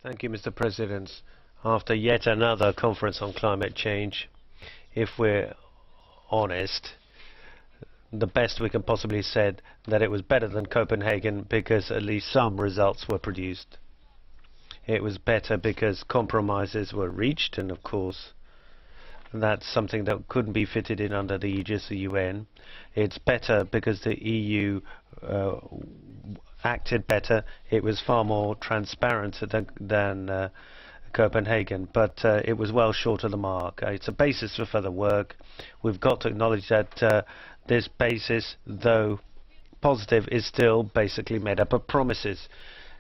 Thank you, Mr. President. After yet another conference on climate change, if we're honest, the best we can possibly said that it was better than Copenhagen because at least some results were produced. It was better because compromises were reached, and of course that's something that couldn't be fitted in under the aegis of the UN. It's better because the EU acted better. It was far more transparent than Copenhagen, but it was well short of the mark. It's a basis for further work. We've got to acknowledge that this basis, though positive, is still basically made up of promises.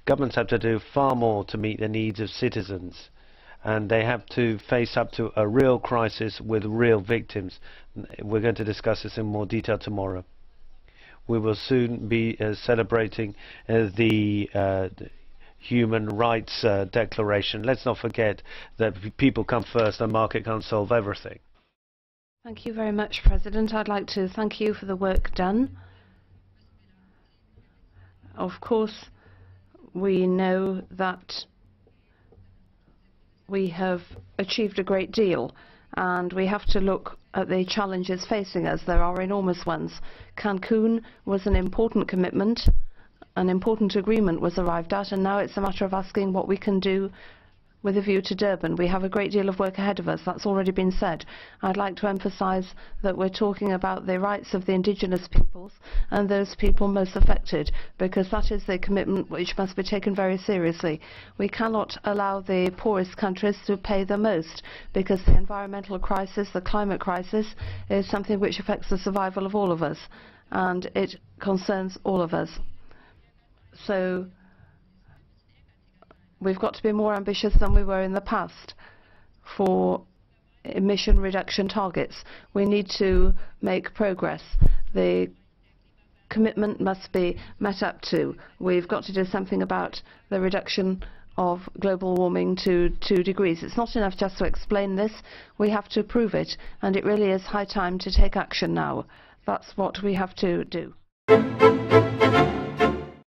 Governments have to do far more to meet the needs of citizens, and they have to face up to a real crisis with real victims. We're going to discuss this in more detail tomorrow. We will soon be celebrating the Human Rights Declaration. Let's not forget that people come first and market can't solve everything. Thank you very much, President. I'd like to thank you for the work done. Of course, we know that we have achieved a great deal, and we have to look at the challenges facing us. There are enormous ones. Cancun was an important commitment, an important agreement was arrived at, and now it's a matter of asking what we can do with a view to Durban. We have a great deal of work ahead of us. That's already been said. I'd like to emphasize that we're talking about the rights of the indigenous peoples and those people most affected, because that is the commitment which must be taken very seriously. We cannot allow the poorest countries to pay the most, because the environmental crisis, the climate crisis, is something which affects the survival of all of us, and it concerns all of us. So we've got to be more ambitious than we were in the past for emission reduction targets. We need to make progress. The commitment must be met up to. We've got to do something about the reduction of global warming to 2 degrees. It's not enough just to explain this. We have to prove it, and it really is high time to take action now. That's what we have to do.